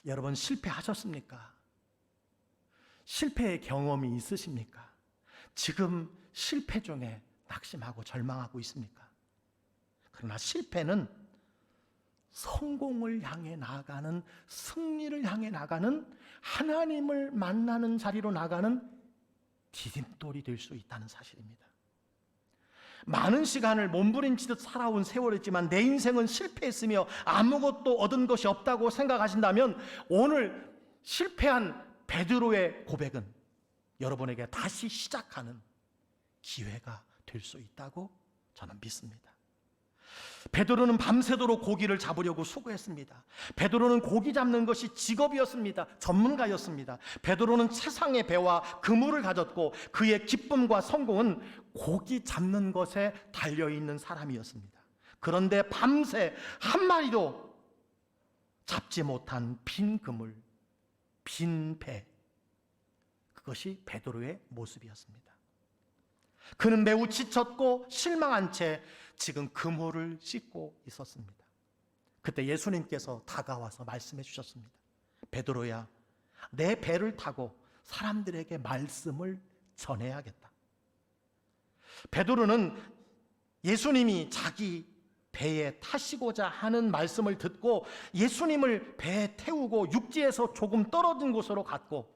여러분 실패하셨습니까? 실패의 경험이 있으십니까? 지금 실패 중에 낙심하고 절망하고 있습니까? 그러나 실패는 성공을 향해 나아가는, 승리를 향해 나가는, 하나님을 만나는 자리로 나가는 디딤돌이 될 수 있다는 사실입니다. 많은 시간을 몸부림치듯 살아온 세월이지만 내 인생은 실패했으며 아무것도 얻은 것이 없다고 생각하신다면 오늘 실패한 베드로의 고백은 여러분에게 다시 시작하는 기회가 될 수 있다고 저는 믿습니다. 베드로는 밤새도록 고기를 잡으려고 수고했습니다. 베드로는 고기 잡는 것이 직업이었습니다. 전문가였습니다. 베드로는 세상의 배와 그물을 가졌고 그의 기쁨과 성공은 고기 잡는 것에 달려있는 사람이었습니다. 그런데 밤새 한 마리도 잡지 못한 빈 그물, 빈 배, 그것이 베드로의 모습이었습니다. 그는 매우 지쳤고 실망한 채 지금 그물을 씻고 있었습니다. 그때 예수님께서 다가와서 말씀해 주셨습니다. 베드로야, 내 배를 타고 사람들에게 말씀을 전해야겠다. 베드로는 예수님이 자기 배에 타시고자 하는 말씀을 듣고 예수님을 배에 태우고 육지에서 조금 떨어진 곳으로 갔고,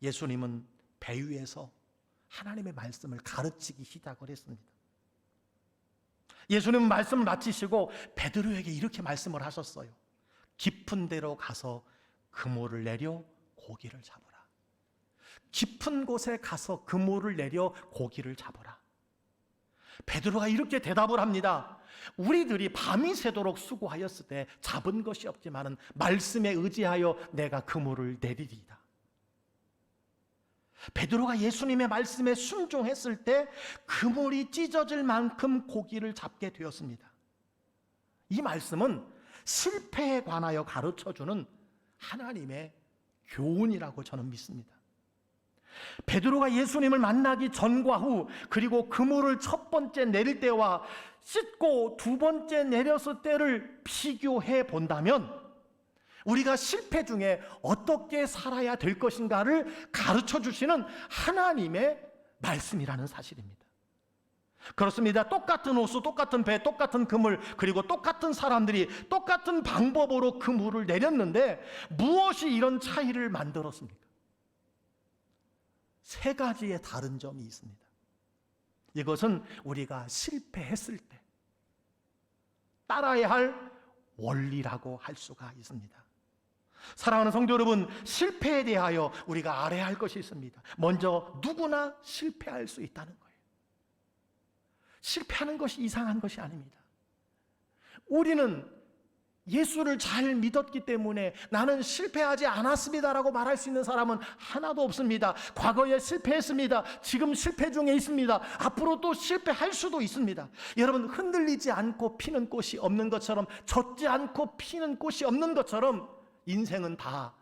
예수님은 배 위에서 하나님의 말씀을 가르치기 시작을 했습니다. 예수님은 말씀을 마치시고 베드로에게 이렇게 말씀을 하셨어요. 깊은 데로 가서 그물을 내려 고기를 잡으라. 깊은 곳에 가서 그물을 내려 고기를 잡으라. 베드로가 이렇게 대답을 합니다. 우리들이 밤이 새도록 수고하였을 때 잡은 것이 없지만은 말씀에 의지하여 내가 그물을 내리리이다. 베드로가 예수님의 말씀에 순종했을 때 그물이 찢어질 만큼 고기를 잡게 되었습니다. 이 말씀은 실패에 관하여 가르쳐주는 하나님의 교훈이라고 저는 믿습니다. 베드로가 예수님을 만나기 전과 후, 그리고 그물을 첫 번째 내릴 때와 씻고 두 번째 내렸을 때를 비교해 본다면 우리가 실패 중에 어떻게 살아야 될 것인가를 가르쳐 주시는 하나님의 말씀이라는 사실입니다. 그렇습니다. 똑같은 호수, 똑같은 배, 똑같은 그물, 그리고 똑같은 사람들이 똑같은 방법으로 그물을 내렸는데 무엇이 이런 차이를 만들었습니까? 세 가지의 다른 점이 있습니다. 이것은 우리가 실패했을 때 따라야 할 원리라고 할 수가 있습니다. 사랑하는 성도 여러분, 실패에 대하여 우리가 알아야 할 것이 있습니다. 먼저 누구나 실패할 수 있다는 거예요. 실패하는 것이 이상한 것이 아닙니다. 우리는 예수를 잘 믿었기 때문에 나는 실패하지 않았습니다라고 말할 수 있는 사람은 하나도 없습니다. 과거에 실패했습니다. 지금 실패 중에 있습니다. 앞으로 또 실패할 수도 있습니다. 여러분, 흔들리지 않고 피는 꽃이 없는 것처럼, 젖지 않고 피는 꽃이 없는 것처럼 인생은 다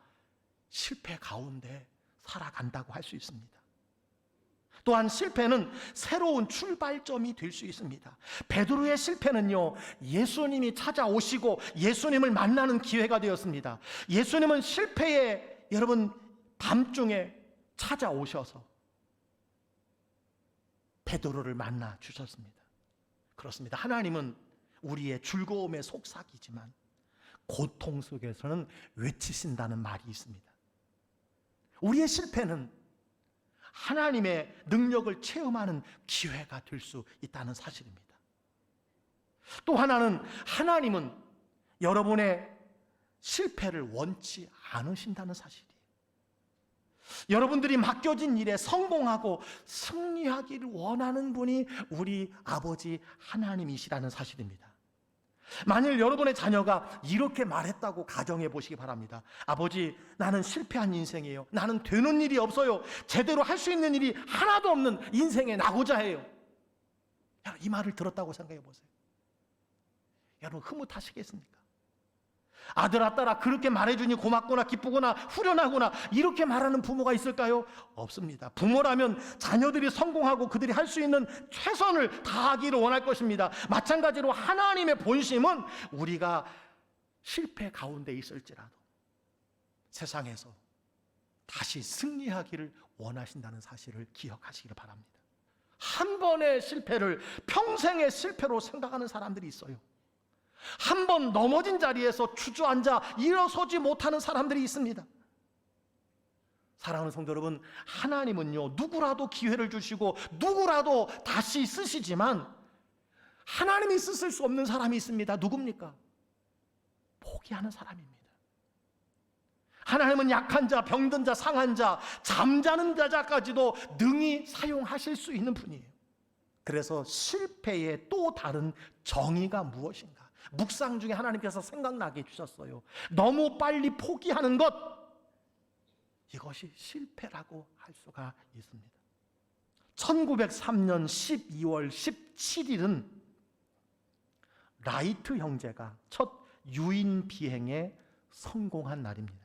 실패 가운데 살아간다고 할 수 있습니다. 또한 실패는 새로운 출발점이 될 수 있습니다. 베드로의 실패는요, 예수님이 찾아오시고 예수님을 만나는 기회가 되었습니다. 예수님은 실패에 여러분 밤중에 찾아오셔서 베드로를 만나 주셨습니다. 그렇습니다. 하나님은 우리의 즐거움의 속삭이지만 고통 속에서는 외치신다는 말이 있습니다. 우리의 실패는 하나님의 능력을 체험하는 기회가 될 수 있다는 사실입니다. 또 하나는 하나님은 여러분의 실패를 원치 않으신다는 사실이에요. 여러분들이 맡겨진 일에 성공하고 승리하기를 원하는 분이 우리 아버지 하나님이시라는 사실입니다. 만일 여러분의 자녀가 이렇게 말했다고 가정해 보시기 바랍니다. 아버지, 나는 실패한 인생이에요. 나는 되는 일이 없어요. 제대로 할 수 있는 일이 하나도 없는 인생에 나고자 해요. 이 말을 들었다고 생각해 보세요. 여러분, 흐뭇하시겠습니까? 아들아, 딸아, 그렇게 말해주니 고맙구나, 기쁘구나, 후련하구나, 이렇게 말하는 부모가 있을까요? 없습니다. 부모라면 자녀들이 성공하고 그들이 할 수 있는 최선을 다하기를 원할 것입니다. 마찬가지로 하나님의 본심은 우리가 실패 가운데 있을지라도 세상에서 다시 승리하기를 원하신다는 사실을 기억하시기를 바랍니다. 한 번의 실패를 평생의 실패로 생각하는 사람들이 있어요. 한 번 넘어진 자리에서 주저앉아 일어서지 못하는 사람들이 있습니다. 사랑하는 성도 여러분, 하나님은요, 누구라도 기회를 주시고 누구라도 다시 쓰시지만 하나님이 쓰실 수 없는 사람이 있습니다. 누굽니까? 포기하는 사람입니다. 하나님은 약한 자, 병든 자, 상한 자, 잠자는 자까지도 능히 사용하실 수 있는 분이에요. 그래서 실패의 또 다른 정의가 무엇인가? 묵상 중에 하나님께서 생각나게 해주셨어요. 너무 빨리 포기하는 것, 이것이 실패라고 할 수가 있습니다. 1903년 12월 17일은 라이트 형제가 첫 유인 비행에 성공한 날입니다.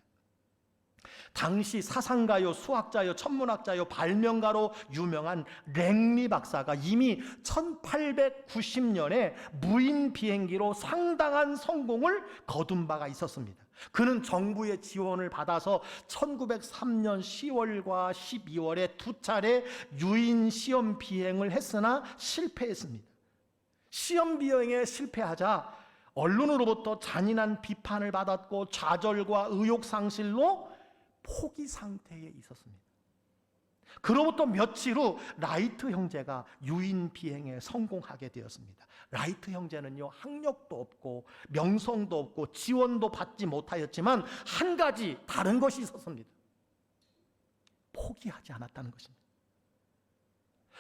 당시 사상가요, 수학자요, 천문학자요, 발명가로 유명한 랭리 박사가 이미 1890년에 무인 비행기로 상당한 성공을 거둔 바가 있었습니다. 그는 정부의 지원을 받아서 1903년 10월과 12월에 두 차례 유인 시험 비행을 했으나 실패했습니다. 시험 비행에 실패하자 언론으로부터 잔인한 비판을 받았고 좌절과 의욕 상실로 포기 상태에 있었습니다. 그로부터 며칠 후 라이트 형제가 유인 비행에 성공하게 되었습니다. 라이트 형제는요, 학력도 없고 명성도 없고 지원도 받지 못하였지만 한 가지 다른 것이 있었습니다. 포기하지 않았다는 것입니다.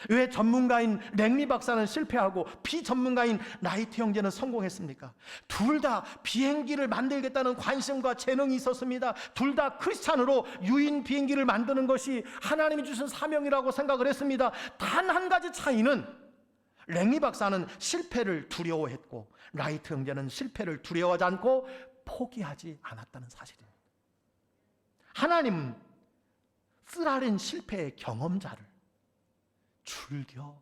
왜 전문가인 랭리 박사는 실패하고 비전문가인 라이트 형제는 성공했습니까? 둘 다 비행기를 만들겠다는 관심과 재능이 있었습니다. 둘 다 크리스찬으로 유인 비행기를 만드는 것이 하나님이 주신 사명이라고 생각을 했습니다. 단 한 가지 차이는 랭리 박사는 실패를 두려워했고 라이트 형제는 실패를 두려워하지 않고 포기하지 않았다는 사실입니다. 하나님은 쓰라린 실패의 경험자를 즐겨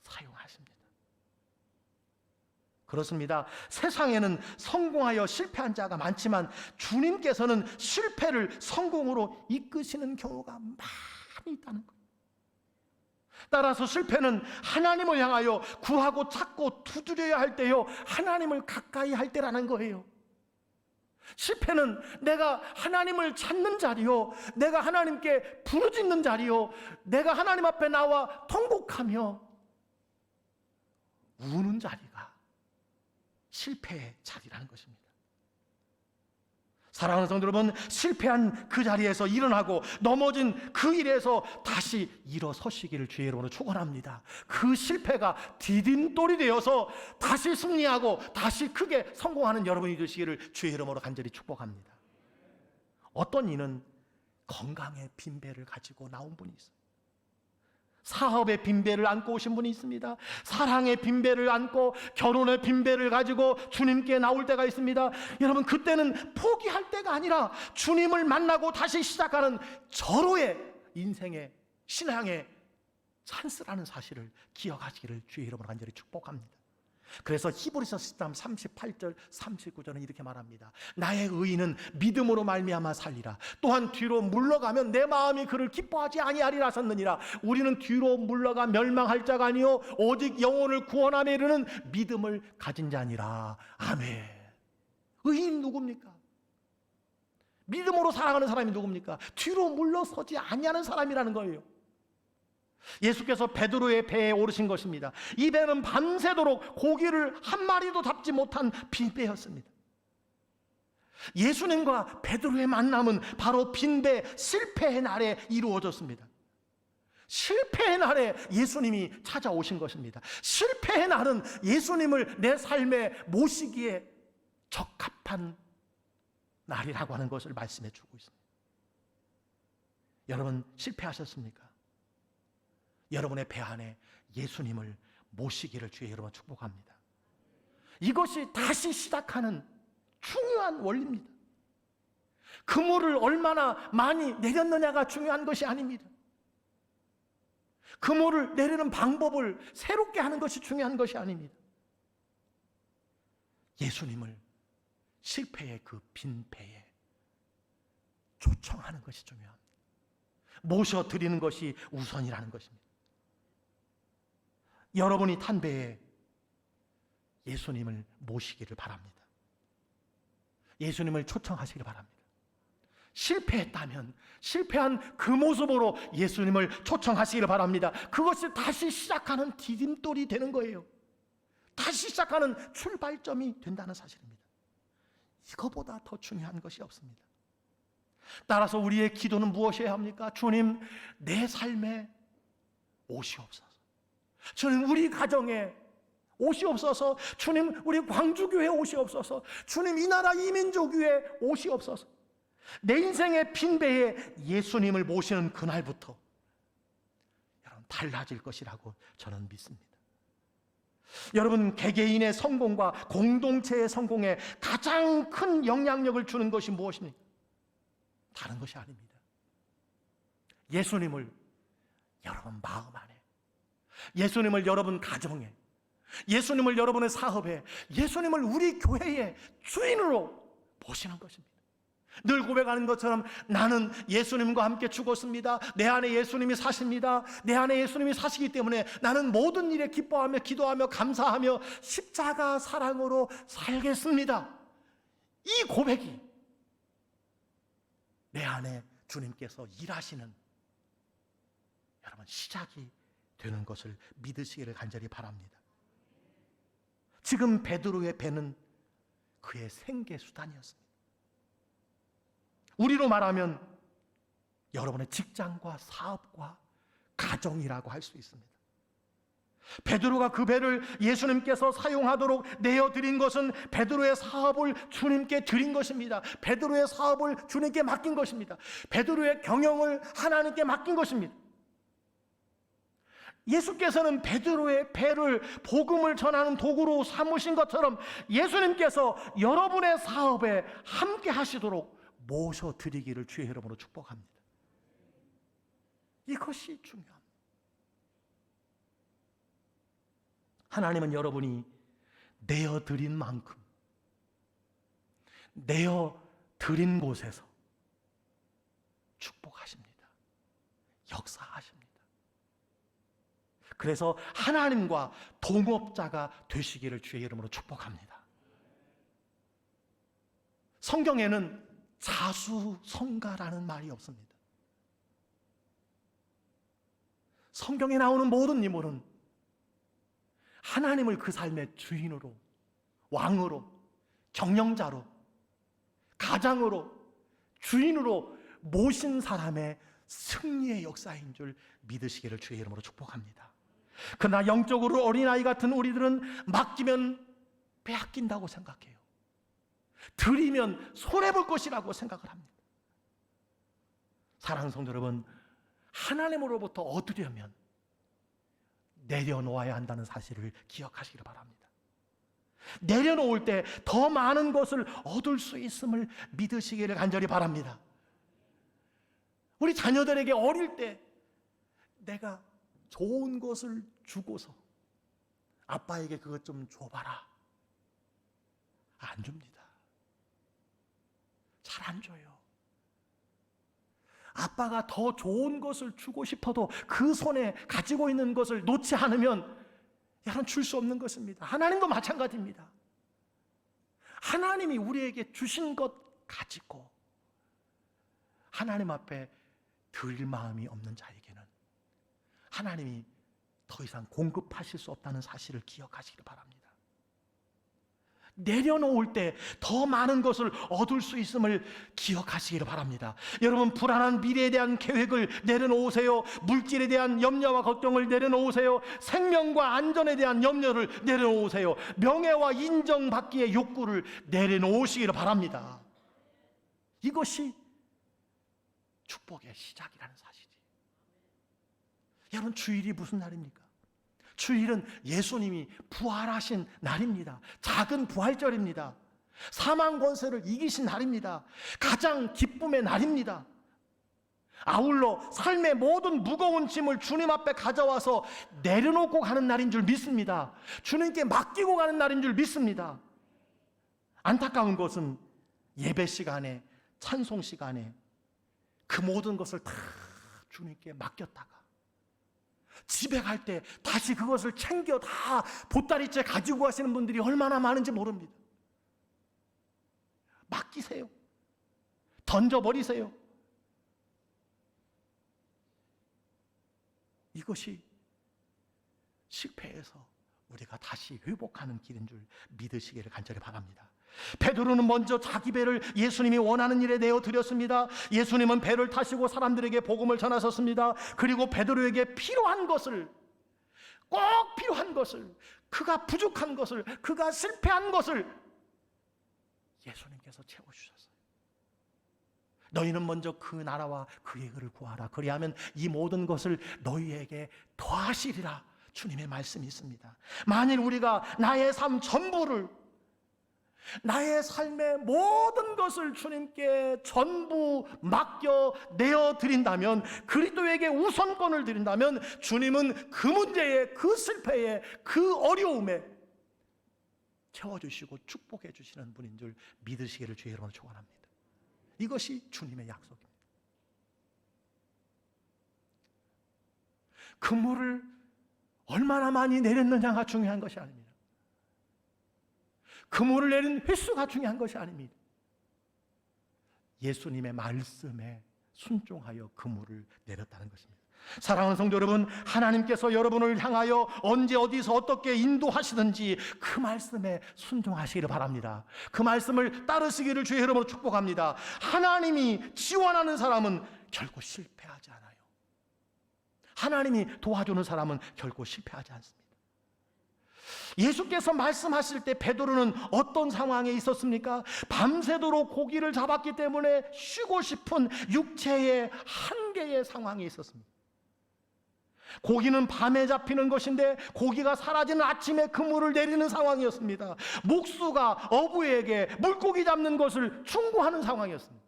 사용하십니다. 그렇습니다. 세상에는 성공하여 실패한 자가 많지만 주님께서는 실패를 성공으로 이끄시는 경우가 많이 있다는 거예요. 따라서 실패는 하나님을 향하여 구하고 찾고 두드려야 할 때요, 하나님을 가까이 할 때라는 거예요. 실패는 내가 하나님을 찾는 자리요, 내가 하나님께 부르짖는 자리요, 내가 하나님 앞에 나와 통곡하며 우는 자리가 실패의 자리라는 것입니다. 사랑하는 성도 여러분, 실패한 그 자리에서 일어나고 넘어진 그 일에서 다시 일어서시기를 주의 이름으로 축원합니다. 그 실패가 디딤돌이 되어서 다시 승리하고 다시 크게 성공하는 여러분이 되시기를 주의 이름으로 간절히 축복합니다. 어떤 이는 건강의 빈배를 가지고 나온 분이 있어요. 사업의 빈배를 안고 오신 분이 있습니다. 사랑의 빈배를 안고 결혼의 빈배를 가지고 주님께 나올 때가 있습니다. 여러분, 그때는 포기할 때가 아니라 주님을 만나고 다시 시작하는 절호의 인생의 신앙의 찬스라는 사실을 기억하시기를 주의 이름으로 간절히 축복합니다. 그래서 히브리서 13 38절 39절은 이렇게 말합니다. 나의 의인은 믿음으로 말미암아 살리라. 또한 뒤로 물러가면 내 마음이 그를 기뻐하지 아니하리라 하셨느니라. 우리는 뒤로 물러가 멸망할 자가 아니요 오직 영혼을 구원함에 이르는 믿음을 가진 자니라. 아멘. 의인 누굽니까? 믿음으로 살아가는 사람이 누굽니까? 뒤로 물러서지 아니하는 사람이라는 거예요. 예수께서 베드로의 배에 오르신 것입니다. 이 배는 밤새도록 고기를 한 마리도 잡지 못한 빈배였습니다. 예수님과 베드로의 만남은 바로 빈배 실패의 날에 이루어졌습니다. 실패의 날에 예수님이 찾아오신 것입니다. 실패의 날은 예수님을 내 삶에 모시기에 적합한 날이라고 하는 것을 말씀해 주고 있습니다. 여러분, 실패하셨습니까? 여러분의 배 안에 예수님을 모시기를 주의 이름으로 축복합니다. 이것이 다시 시작하는 중요한 원리입니다. 그물을 얼마나 많이 내렸느냐가 중요한 것이 아닙니다. 그물을 내리는 방법을 새롭게 하는 것이 중요한 것이 아닙니다. 예수님을 실패의 그 빈 배에 초청하는 것이 중요합니다. 모셔드리는 것이 우선이라는 것입니다. 여러분이 탄 배에 예수님을 모시기를 바랍니다. 예수님을 초청하시기를 바랍니다. 실패했다면 실패한 그 모습으로 예수님을 초청하시기를 바랍니다. 그것이 다시 시작하는 디딤돌이 되는 거예요. 다시 시작하는 출발점이 된다는 사실입니다. 이거보다 더 중요한 것이 없습니다. 따라서 우리의 기도는 무엇이어야 합니까? 주님, 내 삶에 오시옵소서. 주님, 우리 가정에 오시옵소서. 주님, 우리 광주교회 오시옵소서. 주님, 이 나라 이민족교회 오시옵소서. 내 인생의 빈배에 예수님을 모시는 그날부터 여러분 달라질 것이라고 저는 믿습니다. 여러분, 개개인의 성공과 공동체의 성공에 가장 큰 영향력을 주는 것이 무엇입니까? 다른 것이 아닙니다. 예수님을 여러분 마음 안에, 예수님을 여러분 가정에, 예수님을 여러분의 사업에, 예수님을 우리 교회의 주인으로 모시는 것입니다. 늘 고백하는 것처럼 나는 예수님과 함께 죽었습니다. 내 안에 예수님이 사십니다. 내 안에 예수님이 사시기 때문에 나는 모든 일에 기뻐하며 기도하며 감사하며 십자가 사랑으로 살겠습니다. 이 고백이 내 안에 주님께서 일하시는 여러분 시작이 되는 것을 믿으시기를 간절히 바랍니다. 지금 베드로의 배는 그의 생계수단이었습니다. 우리로 말하면 여러분의 직장과 사업과 가정이라고 할 수 있습니다. 베드로가 그 배를 예수님께서 사용하도록 내어드린 것은 베드로의 사업을 주님께 드린 것입니다. 베드로의 사업을 주님께 맡긴 것입니다. 베드로의 경영을 하나님께 맡긴 것입니다. 예수께서는 베드로의 배를 복음을 전하는 도구로 삼으신 것처럼 예수님께서 여러분의 사업에 함께 하시도록 모셔드리기를 주의 이름으로 축복합니다. 이것이 중요합니다. 하나님은 여러분이 내어드린 만큼, 내어드린 곳에서 축복하십니다. 역사하십니다. 그래서 하나님과 동업자가 되시기를 주의 이름으로 축복합니다. 성경에는 자수성가라는 말이 없습니다. 성경에 나오는 모든 인물은 하나님을 그 삶의 주인으로, 왕으로, 경영자로, 가장으로, 주인으로 모신 사람의 승리의 역사인 줄 믿으시기를 주의 이름으로 축복합니다. 그러나 영적으로 어린아이 같은 우리들은 맡기면 빼앗긴다고 생각해요. 드리면 손해볼 것이라고 생각을 합니다. 사랑하는 성도 여러분, 하나님으로부터 얻으려면 내려놓아야 한다는 사실을 기억하시기를 바랍니다. 내려놓을 때 더 많은 것을 얻을 수 있음을 믿으시기를 간절히 바랍니다. 우리 자녀들에게 어릴 때 내가 좋은 것을 주고서 아빠에게 그것 좀 줘봐라. 안 줍니다. 잘 안 줘요. 아빠가 더 좋은 것을 주고 싶어도 그 손에 가지고 있는 것을 놓지 않으면 여러분 줄 수 없는 것입니다. 하나님도 마찬가지입니다. 하나님이 우리에게 주신 것 가지고 하나님 앞에 드릴 마음이 없는 자에게는 하나님이 더 이상 공급하실 수 없다는 사실을 기억하시길 바랍니다. 내려놓을 때 더 많은 것을 얻을 수 있음을 기억하시기를 바랍니다. 여러분, 불안한 미래에 대한 계획을 내려놓으세요. 물질에 대한 염려와 걱정을 내려놓으세요. 생명과 안전에 대한 염려를 내려놓으세요. 명예와 인정받기의 욕구를 내려놓으시기를 바랍니다. 이것이 축복의 시작이라는 사실이에요. 여러분, 주일이 무슨 날입니까? 주일은 예수님이 부활하신 날입니다. 작은 부활절입니다. 사망 권세를 이기신 날입니다. 가장 기쁨의 날입니다. 아울러 삶의 모든 무거운 짐을 주님 앞에 가져와서 내려놓고 가는 날인 줄 믿습니다. 주님께 맡기고 가는 날인 줄 믿습니다. 안타까운 것은 예배 시간에, 찬송 시간에 그 모든 것을 다 주님께 맡겼다가 집에 갈 때 다시 그것을 챙겨 다 보따리째 가지고 가시는 분들이 얼마나 많은지 모릅니다. 맡기세요. 던져버리세요. 이것이 실패해서 우리가 다시 회복하는 길인 줄 믿으시기를 간절히 바랍니다. 베드로는 먼저 자기 배를 예수님이 원하는 일에 내어드렸습니다. 예수님은 배를 타시고 사람들에게 복음을 전하셨습니다. 그리고 베드로에게 필요한 것을, 꼭 필요한 것을, 그가 부족한 것을, 그가 실패한 것을 예수님께서 채워주셨어요. 너희는 먼저 그 나라와 그의 의를 구하라. 그리하면 이 모든 것을 너희에게 더하시리라. 주님의 말씀이 있습니다. 만일 우리가 나의 삶 전부를, 나의 삶의 모든 것을 주님께 전부 맡겨 내어드린다면, 그리스도에게 우선권을 드린다면 주님은 그 문제에, 그 실패에, 그 어려움에 채워주시고 축복해 주시는 분인 줄 믿으시기를 주의 이름으로 축원합니다. 이것이 주님의 약속입니다. 그물을 얼마나 많이 내렸느냐가 중요한 것이 아닙니다. 그물을 내린 횟수가 중요한 것이 아닙니다. 예수님의 말씀에 순종하여 그물을 내렸다는 것입니다. 사랑하는 성도 여러분, 하나님께서 여러분을 향하여 언제 어디서 어떻게 인도하시든지 그 말씀에 순종하시기를 바랍니다. 그 말씀을 따르시기를 주의 이름으로 축복합니다. 하나님이 지원하는 사람은 결코 실패하지 않아요. 하나님이 도와주는 사람은 결코 실패하지 않습니다. 예수께서 말씀하실 때 베드로는 어떤 상황에 있었습니까? 밤새도록 고기를 잡았기 때문에 쉬고 싶은 육체의 한계의 상황에 있었습니다. 고기는 밤에 잡히는 것인데 고기가 사라지는 아침에 그물을 내리는 상황이었습니다. 목수가 어부에게 물고기 잡는 것을 충고하는 상황이었습니다.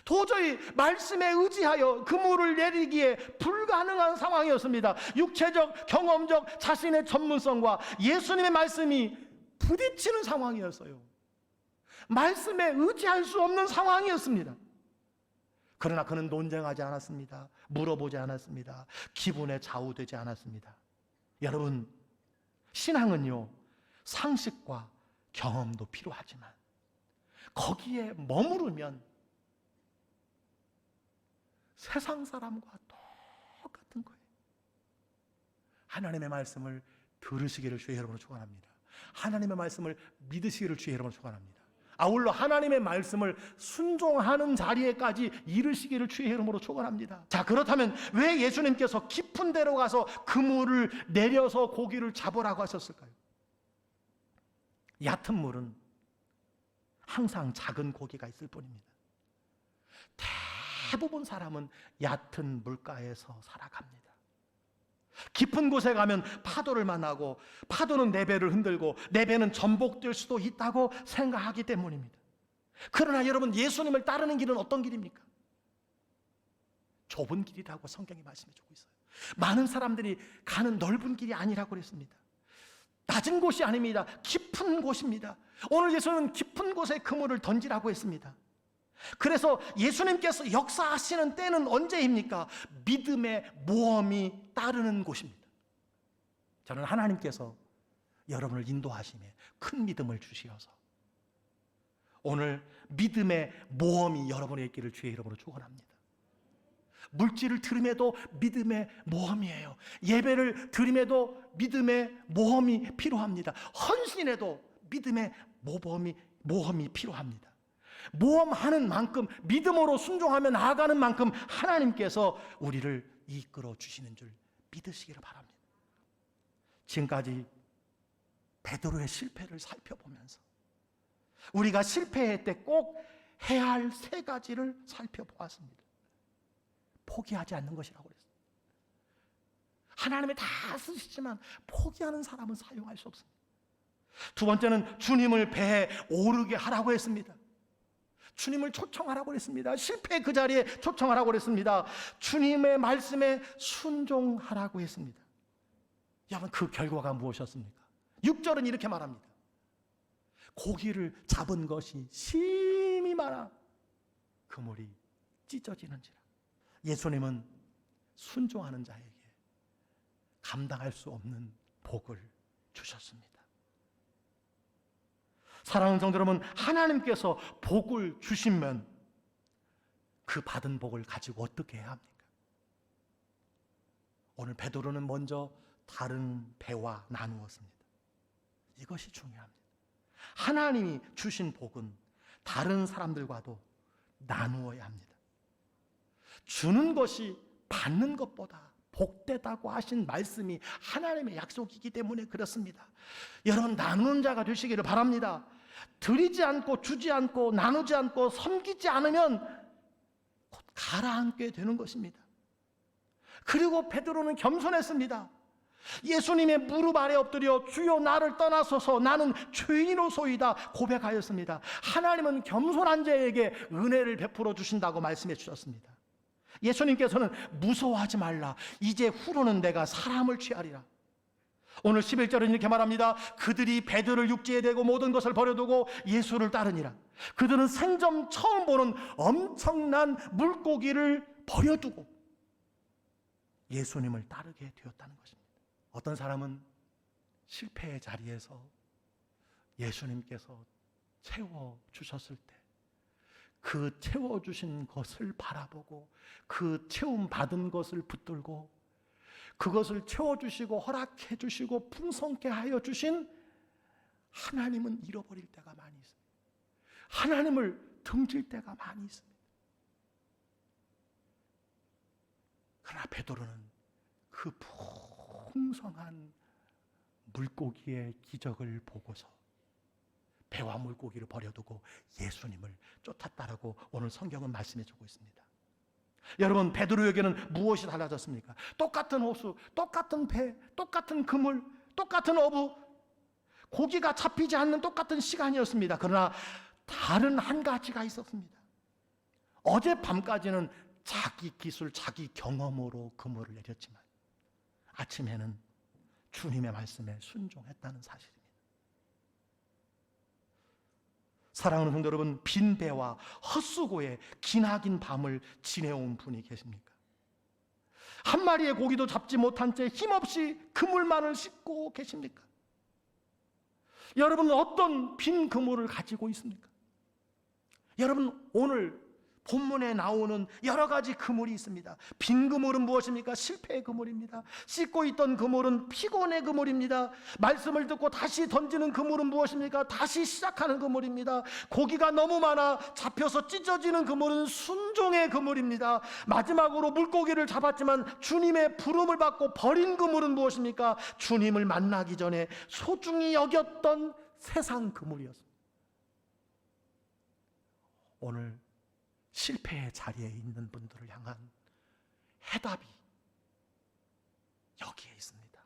도저히 말씀에 의지하여 그물을 내리기에 불가능한 상황이었습니다. 육체적, 경험적 자신의 전문성과 예수님의 말씀이 부딪히는 상황이었어요. 말씀에 의지할 수 없는 상황이었습니다. 그러나 그는 논쟁하지 않았습니다. 물어보지 않았습니다. 기분에 좌우되지 않았습니다. 여러분, 신앙은요, 상식과 경험도 필요하지만 거기에 머무르면 세상 사람과 똑같은 거예요. 하나님의 말씀을 들으시기를 주의 여러분을 축원합니다. 하나님의 말씀을 믿으시기를 주의 여러분을 축원합니다. 아울러 하나님의 말씀을 순종하는 자리에까지 이르시기를 주의 이름으로 축원합니다. 자, 그렇다면 왜 예수님께서 깊은 데로 가서 그물을 내려서 고기를 잡으라고 하셨을까요? 얕은 물은 항상 작은 고기가 있을 뿐입니다. 대부분 사람은 얕은 물가에서 살아갑니다. 깊은 곳에 가면 파도를 만나고 파도는 내 배를 흔들고 내 배는 전복될 수도 있다고 생각하기 때문입니다. 그러나 여러분, 예수님을 따르는 길은 어떤 길입니까? 좁은 길이라고 성경이 말씀해 주고 있어요. 많은 사람들이 가는 넓은 길이 아니라고 그랬습니다. 낮은 곳이 아닙니다. 깊은 곳입니다. 오늘 예수님은 깊은 곳에 그물을 던지라고 했습니다. 그래서 예수님께서 역사하시는 때는 언제입니까? 믿음의 모험이 따르는 곳입니다. 저는 하나님께서 여러분을 인도하시며 큰 믿음을 주시어서 오늘 믿음의 모험이 여러분의 있기를 주의 이름으로 축원합니다. 물질을 드림에도 믿음의 모험이에요. 예배를 드림에도 믿음의 모험이 필요합니다. 헌신에도 믿음의 모험이 필요합니다. 모험하는 만큼, 믿음으로 순종하며 나아가는 만큼 하나님께서 우리를 이끌어 주시는 줄 믿으시기를 바랍니다. 지금까지 베드로의 실패를 살펴보면서 우리가 실패할 때 꼭 해야 할 세 가지를 살펴보았습니다. 포기하지 않는 것이라고 그랬습니다. 하나님이 다 쓰시지만 포기하는 사람은 사용할 수 없습니다. 두 번째는 주님을 배에 오르게 하라고 했습니다. 주님을 초청하라고 했습니다. 실패 그 자리에 초청하라고 했습니다. 주님의 말씀에 순종하라고 했습니다. 여러분, 그 결과가 무엇이었습니까? 6절은 이렇게 말합니다. 고기를 잡은 것이 심히 많아 그물이 찢어지는지라. 예수님은 순종하는 자에게 감당할 수 없는 복을 주셨습니다. 사랑하는 성도 여러분, 하나님께서 복을 주시면 그 받은 복을 가지고 어떻게 해야 합니까? 오늘 베드로는 먼저 다른 배와 나누었습니다. 이것이 중요합니다. 하나님이 주신 복은 다른 사람들과도 나누어야 합니다. 주는 것이 받는 것보다 복되다고 하신 말씀이 하나님의 약속이기 때문에 그렇습니다. 여러분, 나누는 자가 되시기를 바랍니다. 드리지 않고 주지 않고 나누지 않고 섬기지 않으면 곧 가라앉게 되는 것입니다. 그리고 베드로는 겸손했습니다. 예수님의 무릎 아래 엎드려 주여 나를 떠나소서 나는 죄인으로소이다 고백하였습니다. 하나님은 겸손한 자에게 은혜를 베풀어 주신다고 말씀해 주셨습니다. 예수님께서는 무서워하지 말라, 이제 후로는 내가 사람을 취하리라. 오늘 11절은 이렇게 말합니다. 그들이 베드로를 육지에 대고 모든 것을 버려두고 예수를 따르니라. 그들은 생전 처음 보는 엄청난 물고기를 버려두고 예수님을 따르게 되었다는 것입니다. 어떤 사람은 실패의 자리에서 예수님께서 채워주셨을 때 그 채워주신 것을 바라보고 그 채움받은 것을 붙들고 그것을 채워주시고 허락해 주시고 풍성케 하여 주신 하나님은 잃어버릴 때가 많이 있습니다. 하나님을 등질 때가 많이 있습니다. 그러나 베드로는 그 풍성한 물고기의 기적을 보고서 배와 물고기를 버려두고 예수님을 쫓았다라고 오늘 성경은 말씀해주고 있습니다. 여러분, 베드로에게는 무엇이 달라졌습니까? 똑같은 호수, 똑같은 배, 똑같은 그물, 똑같은 어부, 고기가 잡히지 않는 똑같은 시간이었습니다. 그러나 다른 한 가지가 있었습니다. 어젯밤까지는 자기 기술, 자기 경험으로 그물을 내렸지만 아침에는 주님의 말씀에 순종했다는 사실입니다. 사랑하는 성도 여러분, 빈 배와 헛수고에 기나긴 밤을 지내온 분이 계십니까? 한 마리의 고기도 잡지 못한 채 힘없이 그물만을 씻고 계십니까? 여러분은 어떤 빈 그물을 가지고 있습니까? 여러분, 오늘 본문에 나오는 여러 가지 그물이 있습니다. 빈 그물은 무엇입니까? 실패의 그물입니다. 씻고 있던 그물은 피곤의 그물입니다. 말씀을 듣고 다시 던지는 그물은 무엇입니까? 다시 시작하는 그물입니다. 고기가 너무 많아 잡혀서 찢어지는 그물은 순종의 그물입니다. 마지막으로 물고기를 잡았지만 주님의 부름을 받고 버린 그물은 무엇입니까? 주님을 만나기 전에 소중히 여겼던 세상 그물이었습니다. 오늘 실패의 자리에 있는 분들을 향한 해답이 여기에 있습니다.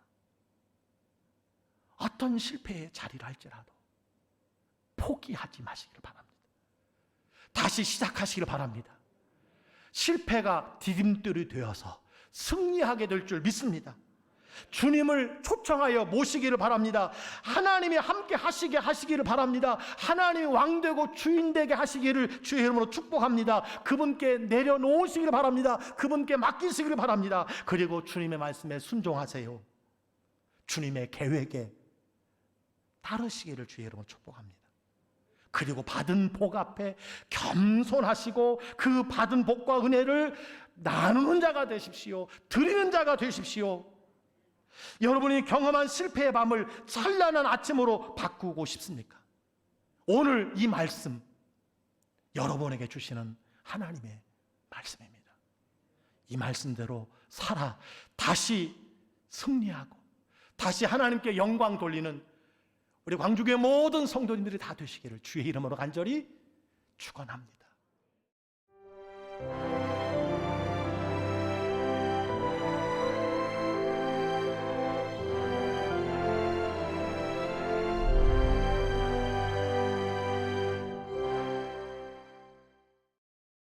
어떤 실패의 자리를 할지라도 포기하지 마시기를 바랍니다. 다시 시작하시기를 바랍니다. 실패가 디딤돌이 되어서 승리하게 될 줄 믿습니다. 주님을 초청하여 모시기를 바랍니다. 하나님이 함께 하시기를 바랍니다. 하나님이 왕되고 주인되게 하시기를 주의 이름으로 축복합니다. 그분께 내려놓으시기를 바랍니다. 그분께 맡기시기를 바랍니다. 그리고 주님의 말씀에 순종하세요. 주님의 계획에 따르시기를 주의 이름으로 축복합니다. 그리고 받은 복 앞에 겸손하시고 그 받은 복과 은혜를 나누는 자가 되십시오. 드리는 자가 되십시오. 여러분이 경험한 실패의 밤을 찬란한 아침으로 바꾸고 싶습니까? 오늘 이 말씀 여러분에게 주시는 하나님의 말씀입니다. 이 말씀대로 살아 다시 승리하고 다시 하나님께 영광 돌리는 우리 광주교회 모든 성도님들이 다 되시기를 주의 이름으로 간절히 축원합니다.